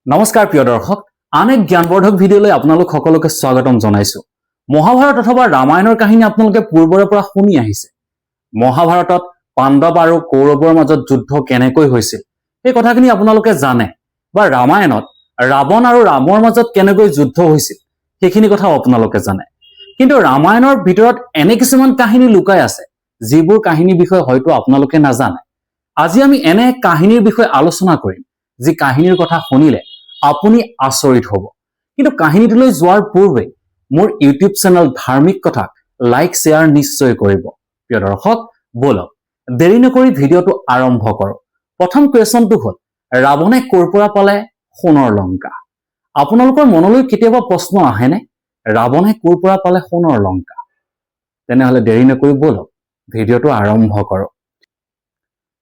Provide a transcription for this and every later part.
নমস্কাৰ প্ৰিয় দৰ্শক, আন এক জ্ঞানবৰ্ধক ভিডিঅ'লৈ আপোনালোক সকলোকে স্বাগতম জনাইছো। মহাভাৰত অথবা ৰামায়ণৰ কাহিনী আপোনালোকে পূৰ্বৰে পৰা শুনি আহিছে। মহাভাৰতত পাণ্ডৱ আৰু কৌৰৱৰ মাজত যুদ্ধ কেনেকৈ হৈছিল এই কথাখিনি আপোনালোকে জানে, বা ৰামায়ণত ৰাৱণ আৰু ৰামৰ মাজত কেনেকৈ যুদ্ধ হৈছিল সেইখিনি কথাও আপোনালোকে জানে। কিন্তু ৰামায়ণৰ ভিতৰত এনে কিছুমান কাহিনী লুকাই আছে যিবোৰ কাহিনীৰ বিষয়ে হয়তো আপোনালোকে নাজানে। আজি আমি এনে কাহিনীৰ বিষয়ে আলোচনা কৰিম যি কাহিনীৰ কথা শুনিলে আপুনি আচৰিত হ'ব। কিন্তু কাহিনীটোলৈ যোৱাৰ পূৰ্বে মোৰ ইউটিউব চেনেল ধাৰ্মিক কথাক লাইক শ্বেয়াৰ নিশ্চয় কৰিব। প্ৰিয় দৰ্শক, বলক দেৰি নকৰি ভিডিঅ'টো আৰম্ভ কৰোঁ। প্ৰথম কুৱেশ্যনটো হ'ল, ৰাৱণে ক'ৰ পৰা পালে সোণৰ লংকা? আপোনালোকৰ মনলৈ কেতিয়াবা প্ৰশ্ন আহেনে, ৰাৱণে ক'ৰ পৰা পালে সোণৰ লংকা? তেনেহ'লে দেৰি নকৰি বলক ভিডিঅ'টো আৰম্ভ কৰোঁ।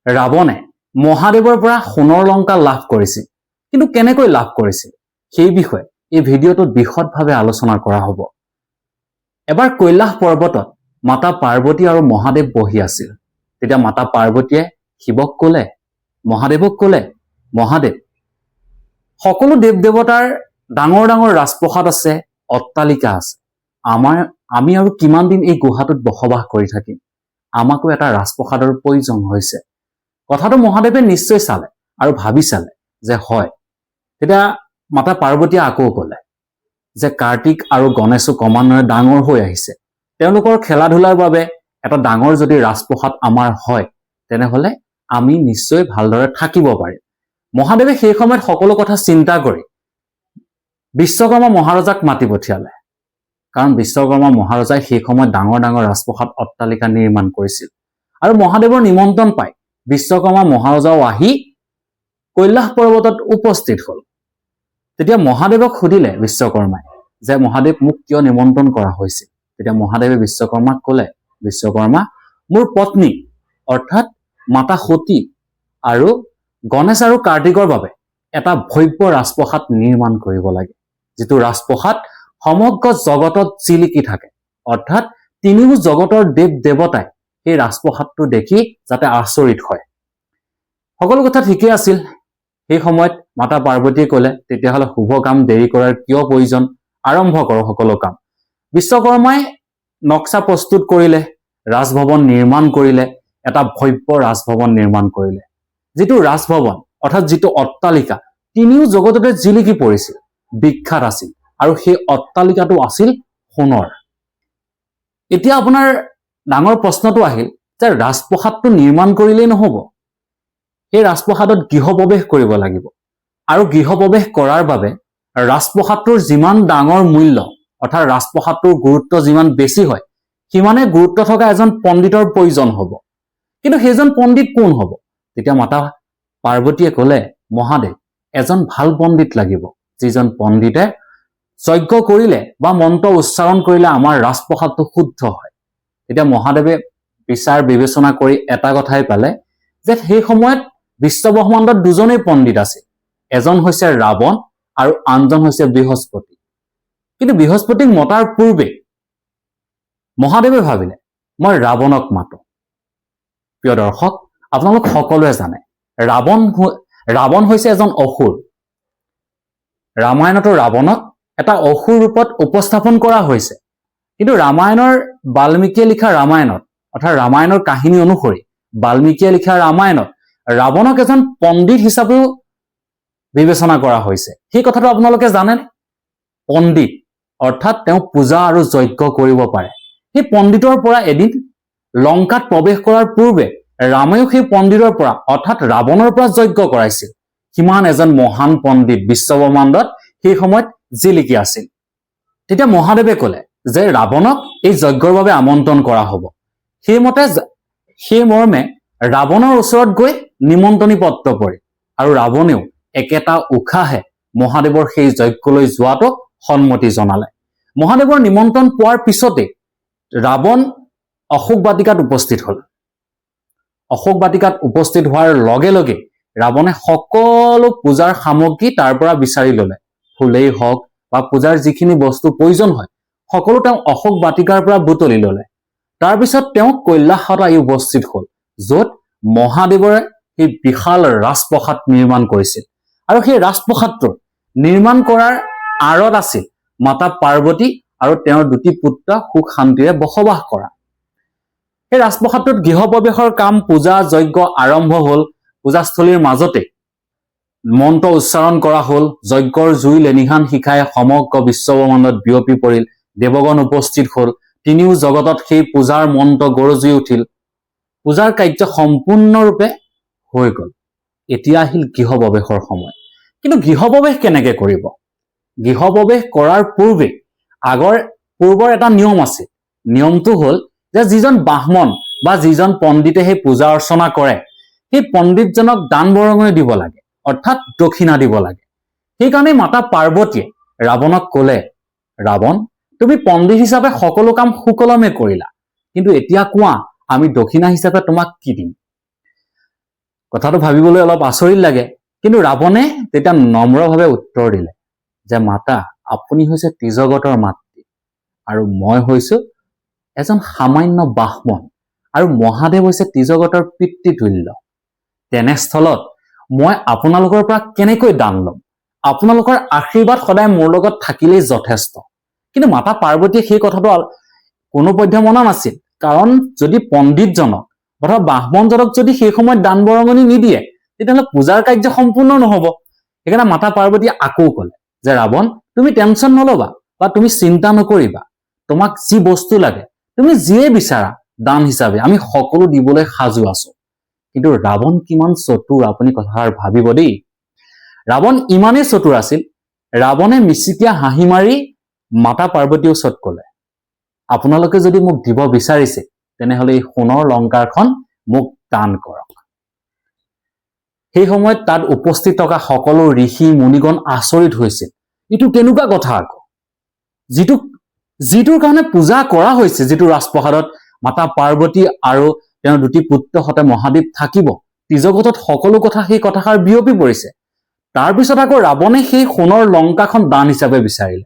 ৰাৱণে মহাদেৱৰ পৰা সোণৰ লংকা লাভ কৰিছিল, কিন্তু কেনেকৈ লাভ কৰিছিল সেই বিষয়ে এই ভিডিঅ'টোত বিশদভাৱে আলোচনা কৰা হ'ব। এবাৰ কৈলাশ পৰ্বতত মাতা পাৰ্বতী আৰু মহাদেৱ বহি আছিল। তেতিয়া মাতা পাৰ্বতীয়ে শিৱক ক'লে, মহাদেৱক ক'লে, মহাদেৱ, সকলো দেৱ দেৱতাৰ ডাঙৰ ডাঙৰ ৰাজপ্ৰসাদ আছে, অট্টালিকা আছে। আমি আৰু কিমান দিন এই গুহাটোত বসবাস কৰি থাকিম? আমাকো এটা ৰাজপ্ৰসাদৰ প্ৰয়োজন হৈছে। কথাটো মহাদেৱে নিশ্চয় চালে আৰু ভাবি চালে যে হয়। তেতিয়া মাতা পাৰ্বতীয়ে আকৌ ক'লে যে কাৰ্তিক আৰু গণেশো ক্ৰমান্বয়ে ডাঙৰ হৈ আহিছে। তেওঁলোকৰ খেলা ধূলাৰ বাবে এটা ডাঙৰ যদি ৰাজপ্ৰসাদ আমাৰ হয়, তেনেহ'লে আমি নিশ্চয় ভালদৰে থাকিব পাৰিম। মহাদেৱে সেই সময়ত সকলো কথা চিন্তা কৰি বিশ্বকৰ্মা মহাৰজাক মাতি পঠিয়ালে। কাৰণ বিশ্বকৰ্মা মহাৰজাই সেই সময়ত ডাঙৰ ডাঙৰ ৰাজপ্ৰসাদ অট্টালিকা নিৰ্মাণ কৰিছিল। আৰু মহাদেৱৰ নিমন্ত্ৰণ পাই বিশ্বকৰ্মা মহাৰজাও আহি কৈলাশ পৰ্বতত উপস্থিত হ'ল। তেতিয়া মহাদেৱক সুধিলে বিশ্বকৰ্মাই যে মহাদেৱ, মোক কিয় নিমন্ত্ৰণ কৰা হৈছিল? তেতিয়া মহাদেৱে বিশ্বকৰ্মাক ক'লে, বিশ্বকৰ্মা, মোৰ পত্নী অৰ্থাৎ মাতা সতী আৰু গণেশ আৰু কাৰ্তিকৰ বাবে এটা ভব্য ৰাজপ্ৰসাদ নিৰ্মাণ কৰিব লাগে, যিটো ৰাজপ্ৰসাদ সমগ্ৰ জগতত জিলিকি থাকে। অৰ্থাৎ তিনিও জগতৰ দেৱ দেৱতাই সেই ৰাজপ্ৰসাদটো দেখি যাতে আচৰিত হয়। সকলো কথা ঠিকেই আছিল। সেই সময়ত মাতা পাৰ্বতীয়ে ক'লে, তেতিয়াহ'লে শুভ কাম দেৰি কৰাৰ কিয় প্ৰয়োজন, আৰম্ভ কৰোঁ সকলো কাম। বিশ্বকৰ্মাই নক্সা প্ৰস্তুত কৰিলে, ৰাজভৱন নিৰ্মাণ কৰিলে, এটা ভব্য ৰাজভৱন নিৰ্মাণ কৰিলে। যিটো ৰাজভৱন অৰ্থাৎ যিটো অট্টালিকা তিনিও জগততে জিলিকি পৰিছিল, বিখ্যাত আছিল, আৰু সেই অট্টালিকাটো আছিল সোণৰ। এতিয়া আপোনাৰ ডাঙৰ প্ৰশ্নটো আহিল যে ৰাজপ্ৰসাদটো নিৰ্মাণ কৰিলেই নহ'ব, সেই ৰাজপ্ৰসাদত গৃহপ্ৰৱেশ কৰিব লাগিব। আৰু গৃহপ্ৰৱেশ কৰাৰ বাবে ৰাজপ্ৰসাদটোৰ যিমান ডাঙৰ মূল্য অৰ্থাৎ ৰাজপ্ৰসাদটোৰ গুৰুত্ব যিমান বেছি হয়, সিমানে গুৰুত্ব থকা এজন পণ্ডিতৰ প্ৰয়োজন হ'ব। কিন্তু সেইজন পণ্ডিত কোন হ'ব? তেতিয়া মাতা পাৰ্বতীয়ে ক'লে, মহাদেৱ, এজন ভাল পণ্ডিত লাগিব, যিজন পণ্ডিতে যজ্ঞ কৰিলে বা মন্ত্ৰ উচ্চাৰণ কৰিলে আমাৰ ৰাজপ্ৰসাদটো শুদ্ধ হয়। তেতিয়া মহাদেৱে বিচাৰ বিবেচনা কৰি এটা কথাই পালে যে সেই সময়ত বিশ্বব্ৰহ্মাণ্ডত দুজনেই পণ্ডিত আছিল। এজন হৈছে ৰাৱণ আৰু আনজন হৈছে বৃহস্পতি। কিন্তু বৃহস্পতিক মতাৰ পূৰ্বে মহাদেৱে ভাবিলে, মই ৰাৱণক মাতো। প্ৰিয় দৰ্শক, আপোনালোক সকলোৱে জানে ৰাৱণ হৈছে এজন অসুৰ। ৰামায়ণতো ৰাৱণক এটা অসুৰ ৰূপত উপস্থাপন কৰা হৈছে। কিন্তু ৰামায়ণৰ বাল্মীকিয়ে লিখা ৰামায়ণত অৰ্থাৎ ৰামায়ণৰ কাহিনী অনুসৰি বাল্মীকিয়ে লিখা ৰামায়ণত ৰাৱণক এজন পণ্ডিত হিচাপেও বিবেচনা কৰা হৈছে। সেই কথাটো আপোনালোকে জানেনে? পণ্ডিত অৰ্থাৎ তেওঁ পূজা আৰু যজ্ঞ কৰিব পাৰে। সেই পণ্ডিতৰ পৰা এদিন লংকাত প্ৰৱেশ কৰাৰ পূৰ্বে ৰামেও সেই পণ্ডিতৰ পৰা অৰ্থাৎ ৰাৱণৰ পৰা যজ্ঞ কৰাইছিল। কিমান এজন মহান পণ্ডিত বিশ্বব্ৰহ্মাণ্ডত সেই সময়ত জিলিকি আছিল। তেতিয়া মহাদেৱে ক'লে যে ৰাৱণক এই যজ্ঞৰ বাবে আমন্ত্ৰণ কৰা হ'ব। সেই মৰ্মে ৰাৱণৰ ওচৰত গৈ নিমন্ত্ৰণী পত্ৰ পৰে, আৰু ৰাৱণেও একেটা উশাহে মহাদেৱৰ সেই যজ্ঞলৈ যোৱাটো সন্মতি জনালে। মহাদেৱৰ নিমন্ত্ৰণ পোৱাৰ পিছতে ৰাৱণ অশোক বাটিকাত উপস্থিত হ'ল। অশোক বাটিকাত উপস্থিত হোৱাৰ লগে লগে ৰাৱণে সকলো পূজাৰ সামগ্ৰী তাৰ পৰা বিচাৰি ল'লে। ফুলেই হওক বা পূজাৰ যিখিনি বস্তু প্ৰয়োজন হয়, সকলো তেওঁ অশোক বাটিকাৰ পৰা বুটলি ল'লে। তাৰপিছত তেওঁ কৈলাশত আহি উপস্থিত হ'ল, য'ত মহাদেৱৰে সেই বিশাল ৰাজপ্ৰসাদ নিৰ্মাণ কৰিছিল। আৰু সেই ৰাজপ্ৰসাদটোৰ নিৰ্মাণ কৰাৰ আঁৰত আছিল মাতা পাৰ্বতী আৰু তেওঁৰ দুটি পুত্ৰ সুখ শান্তিৰে বসবাস কৰা। এই ৰাজপ্ৰসাদটোত গৃহ প্ৰৱেশৰ কাম, পূজা যজ্ঞ আৰম্ভ হল। পূজাস্থলীৰ মাজতে মন্ত্ৰ উচ্চাৰণ কৰা হল। যজ্ঞৰ জুই লেনিহান শিখাই সমগ্ৰ বিশ্বব্ৰহ্মাণ্ডত বিয়পি পৰিল। দেৱগণ উপস্থিত হল। তিনিও জগতত সেই পূজাৰ মন্ত্ৰ গৰজি উঠিল। পূজাৰ কাৰ্য সম্পূৰ্ণৰূপে হৈ গল। এতিয়া আহিল গৃহ প্ৰৱেশৰ সময়। কিন্তু গৃহ প্ৰৱেশ কেনেকে কৰিব? গৃহ প্ৰৱেশ কৰাৰ পূৰ্বৰ এটা নিয়ম আছে। নিয়মটো হল যে যিজন ব্ৰাহ্মণ বা যিজন পণ্ডিতে সেই পূজা অৰ্চনা কৰে, সেই পণ্ডিতজনক দান বৰঙণি দিব লাগে, অৰ্থাৎ দক্ষিণা দিব লাগে। সেইকাৰণে মাতা পাৰ্বতীয়ে ৰাৱণক কলে, ৰাৱণ, তুমি পণ্ডিত হিচাপে সকলো কাম সুকলমে কৰিলা, কিন্তু এতিয়া কোৱা আমি দক্ষিণা হিচাপে তোমাক কি দিম? কথাটো ভাবিবলৈ অলপ আচৰিত লাগে, কিন্তু ৰাৱণে তেতিয়া নম্ৰভাৱে উত্তৰ দিলে যে মাতা, আপুনি হৈছে ত্ৰিজগতৰ মাতৃ আৰু মই হৈছো এজন সামান্য ব্ৰাহ্মণ, আৰু মহাদেৱ হৈছে ত্ৰিজগতৰ পিতৃতুল্য। তেনেস্থলত মই আপোনালোকৰ পৰা কেনেকৈ দান ল'ম? আপোনালোকৰ আশীৰ্বাদ সদায় মোৰ লগত থাকিলেই যথেষ্ট। কিন্তু মাতা পাৰ্বতীয়ে সেই কথাটো কোনোপধ্যে মনা নাছিল। কাৰণ যদি পণ্ডিতজনক অথবা ব্ৰাহ্মণজনক যদি সেই সময়ত দান বৰঙণি নিদিয়ে, তেতিয়াহ'লে পূজাৰ কাৰ্য সম্পূৰ্ণ নহব। সেইকাৰণে মাতা পাৰ্বতীয়ে আকৌ কলে যে ৰাৱণ, তুমি টেনচন নলবা বা তুমি চিন্তা নকৰিবা। তোমাক যি বস্তু লাগে, তুমি যিয়ে বিচাৰা দান হিচাপে, আমি সকলো দিবলৈ সাজু আছো। কিন্তু ৰাৱণ কিমান চতুৰ আপুনি কথাষাৰ ভাবিব দেই। ৰাৱণ ইমানেই চতুৰ আছিল, ৰাৱণে মিচিকিয়া হাঁহি মাৰি মাতা পাৰ্বতীৰ ওচৰত কলে, আপোনালোকে যদি মোক দিব বিচাৰিছে, তেনেহলে এই সোণৰ লংকাৰখন মোক দান কৰক। সেই সময়ত তাত উপস্থিত থকা সকলো ঋষি মুনিগণ আচৰিত হৈছিল। এইটো কেনেকুৱা কথা আকৌ? যিটোৰ কাৰণে পূজা কৰা হৈছে, যিটো ৰাজপ্ৰসাদত মাতা পাৰ্বতী আৰু তেওঁৰ দুটি পুত্ৰৰ সৈতে মহাদেৱ থাকিব, ত্ৰিজগতত সকলো কথা সেই কথাষাৰ বিয়পি পৰিছে। তাৰপিছত আকৌ ৰাৱণে সেই সোণৰ লংকাখন দান হিচাপে বিচাৰিলে।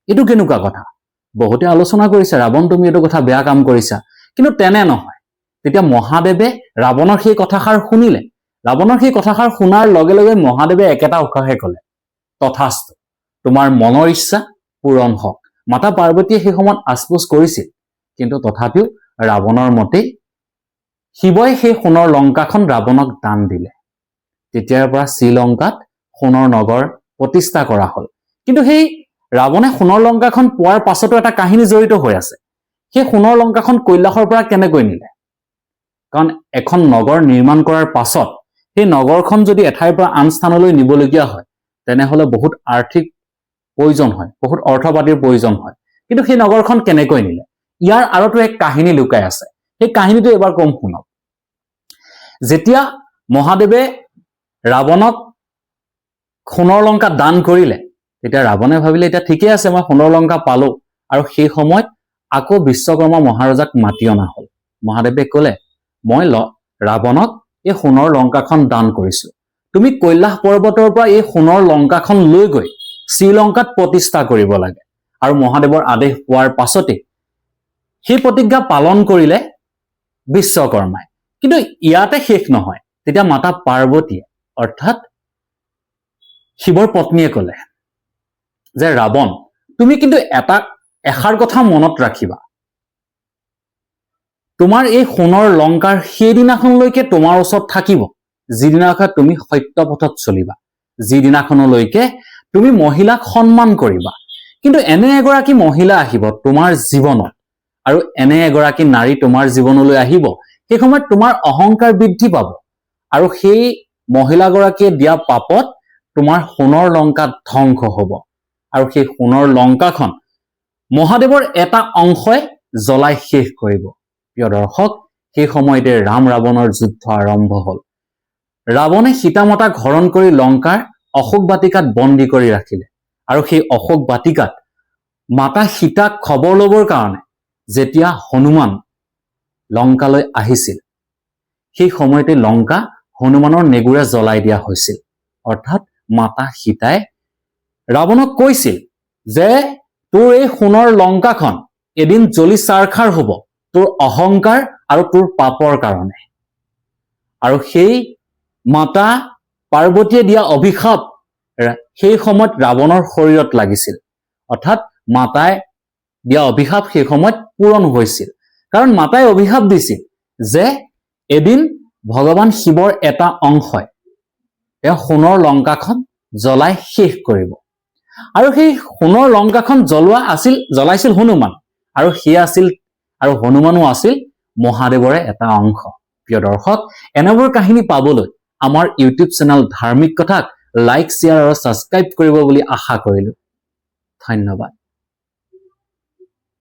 এইটো কেনেকুৱা কথা? বহুতে আলোচনা কৰিছে, ৰাৱণ তুমি এইটো কথা বেয়া কাম কৰিছা। কিন্তু তেনে নহয়। তেতিয়া মহাদেৱে ৰাৱণৰ সেই কথাষাৰ শুনিলে। ৰাৱণৰ সেই কথাষাৰ শুনাৰ লগে লগে মহাদেৱে একেটা উশাহে কলে, তথাস্তু, তোমাৰ মনৰ ইচ্ছা পূৰণ হওক। মাতা পাৰ্বতীয়ে সেই সময়ত আস্পোচ কৰিছিল, কিন্তু তথাপিও ৰাৱণৰ মতেই শিৱই সেই সোণৰ লংকাখন ৰাৱণক দান দিলে। তেতিয়াৰ পৰা শ্ৰীলংকাত সোণৰ নগৰ প্ৰতিষ্ঠা কৰা হল। কিন্তু সেই ৰাৱণে সোণৰ লংকাখন পোৱাৰ পাছতো এটা কাহিনী জড়িত হৈ আছে। সেই সোণৰ লংকাখন কৈলাশৰ পৰা কেনেকৈ নিলে? কাৰণ এখন নগৰ নিৰ্মাণ কৰাৰ পাছত সেই নগৰখন যদি এঠাইৰ পৰা আন স্থানলৈ নিবলগীয়া হয়, তেনেহলে বহুত আৰ্থিক প্ৰয়োজন হয়, বহুত অৰ্থপাতিৰ প্ৰয়োজন হয়। কিন্তু সেই নগৰখন কেনেকৈ নিলে? ইয়াৰ আৰতো এক কাহিনী লুকাই আছে। সেই কাহিনীটো এবাৰ কম শুনক। যেতিয়া মহাদেৱে ৰাৱণক সোণৰ লংকা দান কৰিলে, তেতিয়া ৰাৱণে ভাবিলে এতিয়া ঠিকে আছে, মই সোণৰ লংকা পালো। আৰু সেই সময়ত আকৌ বিশ্বকৰ্মা মহাৰজাক মাতি অনা হল। মহাদেৱে কলে, মই ৰাৱণক এই সোণৰ লংকাখন দান কৰিছো, তুমি কৈলাশ পৰ্বতৰ পৰা এই সোণৰ লংকাখন লৈ গৈ শ্ৰীলংকাত প্ৰতিষ্ঠা কৰিব লাগে। আৰু মহাদেৱৰ আদেশ পোৱাৰ পাছতে সেই প্ৰতিজ্ঞা পালন কৰিলে বিশ্বকৰ্মাই। কিন্তু ইয়াতে শেষ নহয়। তেতিয়া মাতা পাৰ্বতীয়ে অৰ্থাৎ শিৱৰ পত্নীয়ে কলে যে ৰাৱণ, তুমি কিন্তু এষাৰ কথা মনত ৰাখিবা, তোমাৰ এই সোণৰ লংকাৰ সেইদিনাখনলৈকে তোমাৰ ওচৰত থাকিব যিদিনাখন তুমি সত্য পথত চলিবা, যিদিনাখনলৈকে তুমি মহিলাক সন্মান কৰিবা। কিন্তু এনে এগৰাকী মহিলা আহিব তোমাৰ জীৱনত, আৰু এনে এগৰাকী নাৰী তোমাৰ জীৱনলৈ আহিব, সেই সময়ত তোমাৰ অহংকাৰ বৃদ্ধি পাব, আৰু সেই মহিলাগৰাকীয়ে দিয়া পাপত তোমাৰ সোণৰ লংকা ধ্বংস হব। আৰু সেই সোণৰ লংকাখন মহাদেৱৰ এটা অংশই জ্বলাই শেষ কৰিব। প্ৰিয় দৰ্শক, সেই সময়তে ৰাম ৰাৱণৰ যুদ্ধ আৰম্ভ হল। ৰাৱণে সীতামাতাক হৰণ কৰি লংকাৰ অশোক বাটিকাত বন্দী কৰি ৰাখিলে। আৰু সেই অশোক বাটিকাত মাতা সীতাক খবৰ লবৰ কাৰণে যেতিয়া হনুমান লংকালৈ আহিছিল, সেই সময়তে লংকা হনুমানৰ নেগুৰে জ্বলাই দিয়া হৈছিল। অৰ্থাৎ মাতা সীতাই ৰাৱণক কৈছিল যে তোৰ এই সোণৰ লংকাখন এদিন জ্বলি চাৰখাৰ হব, তোৰ অহংকাৰ আৰু তোৰ পাপৰ কাৰণে। আৰু সেই মাতা পাৰ্বতীয়ে দিয়া অভিশাপ সেই সময়ত ৰাৱণৰ শৰীৰত লাগিছিল অৰ্থাৎ মাতাই দিয়া অভিশাপ সেই সময়ত পূৰণ হৈছিল কাৰণ মাতাই অভিশাপ দিছিল যে এদিন ভগৱান শিৱৰ এটা অংশই তেওঁ সোণৰ লংকাখন জ্বলাই শেষ কৰিব আৰু সেই সোণৰ লংকাখন জ্বলাইছিল হনুমান আৰু হনুমানো আছিল মহাদেৱৰে এটা অংশ প্ৰিয় দৰ্শক এনেবোৰ কাহিনী পাবলৈ আমাৰ ইউটিউব চেনেল ধাৰ্মিক কথাক লাইক শ্বেয়াৰ আৰু সাবস্ক্ৰাইব কৰিব বুলি আশা কৰিলো ধন্যবাদ